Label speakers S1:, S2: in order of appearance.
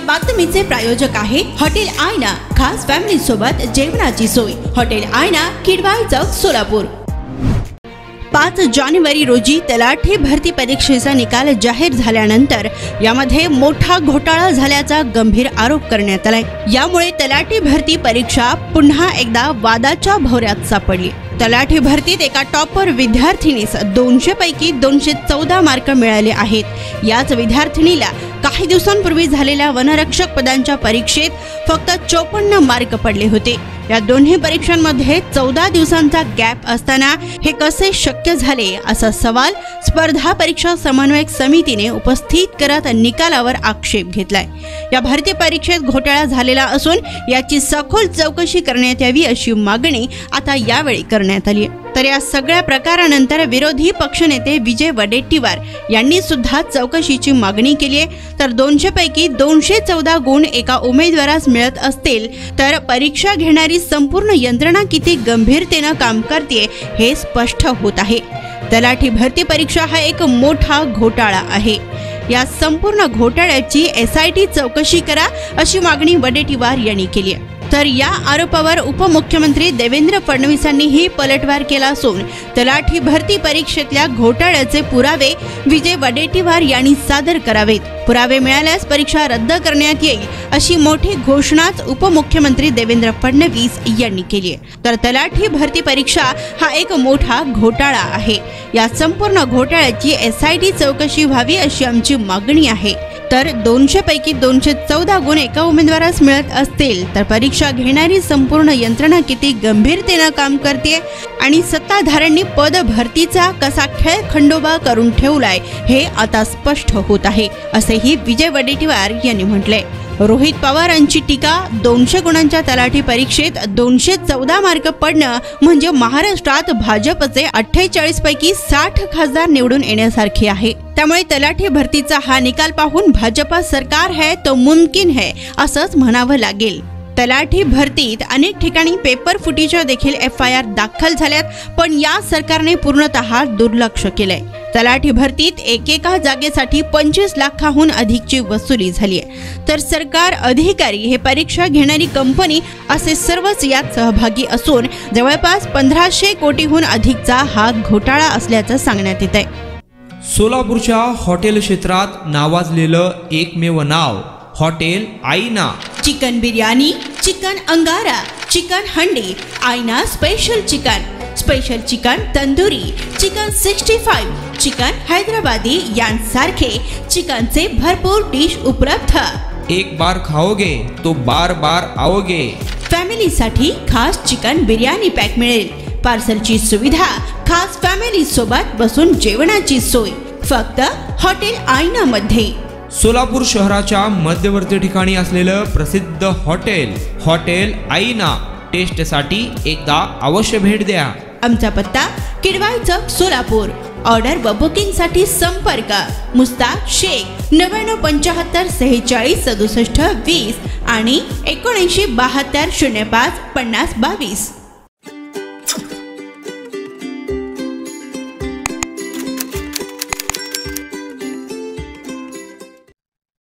S1: बातमीचे प्रायोजक आहे हॉटेल आयना। खास फॅमिली सोबत जेवणाची सोय। हॉटेल आयना, किडवाई चौक, सोलापूर। 5 जानेवारी रोजी तलाठी भरती परीक्षेचा निकाल जाहीर झाल्यानंतर यामध्ये मोठा घोटाळा झाल्याचा गंभीर आरोप करण्यात आलाय। यामुळे तलाठी भरती परीक्षा पुन्हा एकदा वादाच्या भोवऱ्यात सापडली। तलाठी भरतीत एका टॉपर विद्यार्थिनीस 200 पैकी 214 मार्क मिळाले आहेत। याच विद्यार्थिनीला काही दिवसांपूर्वी झालेल्या वनरक्षक पदांच्या परीक्षेत फक्त 54 मार्क पडले होते। या दोन्ही परीक्षांमध्ये 14 दिवसांचा गॅप असताना हे कसे शक्य झाले असा सवाल स्पर्धा परीक्षा समन्वयक समितीने उपस्थित करत निकालावर आक्षेप घेतलाय। या भरती परीक्षेत घोटाळा झालेला असून याची सखोल चौकशी करण्यात यावी अशी मागणी आता यावेळी करण्यात आली आहे। तर या सगळ्या प्रकारानंतर विरोधी पक्षनेते विजय वडेट्टीवार यांनी सुद्धा चौकशीची मागणी केली आहे। तर 200 पैकी 214 गुण एका उमेदवारास मिळत असतील तर परीक्षा घेणारी संपूर्ण यंत्रणा किती गंभीरतेने काम करते हे स्पष्ट होत आहे। तलाठी भरती परीक्षा हा एक मोठा घोटाळा आहे। या संपूर्ण घोटाळ्याची SIT चौकशी करा अशी मागणी वडेट्टीवार यांनी केली आहे। तर या आरोपावर उपमुख्यमंत्री देवेंद्र फडणवीसांनीही पलटवार केला असून तलाठी भरती परीक्षेतल्या घोटाळ्याचे पुरावे विजय वडेट्टीवार यांनी सादर करावेत। पुरावे मिळाल्यास परीक्षा रद्द करण्यात येईल अशी मोठी घोषणाच उपमुख्यमंत्री देवेंद्र फडणवीस यांनी केली आहे। तर तलाठी भरती परीक्षा हा एक मोठा घोटाळा आहे। या संपूर्ण घोटाळ्याची SIT चौकशी व्हावी अशी आमची मागणी आहे। तर 200 पैकी 214 गुण एका उमेदवारास मिळत असतील तर परीक्षा घेणारी संपूर्ण यंत्रणा किती गंभीरतेने काम करते आणि सत्ताधाऱ्यांनी पद भरतीचा कसा खेळ खंडोबा करून ठेवलाय हे आता स्पष्ट होत आहे असेही विजय वडेट्टीवार यांनी म्हटले। रोहित पवारांची टीका, 200 गुणांच्या तलाठी परीक्षेत 214 मार्क पडणं म्हणजे महाराष्ट्रात भाजपचे 48 पैकी 60 खासदार निवडून येण्यासारखे आहे। त्यामुळे तलाठी भरतीचा हा निकाल पाहून भाजपा सरकार है तो मुमकिन है असंच म्हणावं लागेल। तलाठी भरतीत अनेक ठिकाणी पेपर फुटीच्या देखील FIR दाखल झाल्यात, पण या सरकारने पूर्णतः दुर्लक्ष केलंय। तलाठी भरतीत एकेका जागेसाठी 25 लाखाहून अधिकची वसुली झाली आहे। तर सरकार, अधिकारी, हे परीक्षा घेणारी कंपनी असे सर्वच यात सहभागी असून जवळपास 1500 कोटीहून अधिकचा हा घोटाळा असल्याचं सांगण्यात येत आहे।
S2: सोलापूरच्या हॉटेल क्षेत्रात नावाजलेलं एकमेव नाव हॉटेल आईना।
S1: चिकन बिर्याणी, चिकन अंगारा, चिकन हंडी, आईना special chicken, special chicken tandoori, chicken 65, chicken Hyderabadi यांसारखे चिकनचे भरपूर डिश उपलब्ध।
S2: एक बार खाओगे तो बार बार आओगे।
S1: फॅमिलीसाठी खास चिकन बिर्याणी पॅक मिळेल। पार्सलची सुविधा, खास फॅमिली सोबत बसून जेवणाची सोय फक्त हॉटेल आईना मध्ये।
S2: सोलापूर शहराच्या मध्यवर्ती ठिकाणी असलेलं प्रसिद्ध हॉटेल आईना टेस्टसाठी एकदा अवश्य भेट द्या।
S1: आमचा पत्ता किडवाई चौक, सोलापूर। ऑर्डर व बुकिंग साठी संपर्क मुस्ताक शेख 9975 46 67 20 आणि 7972 05 50 22।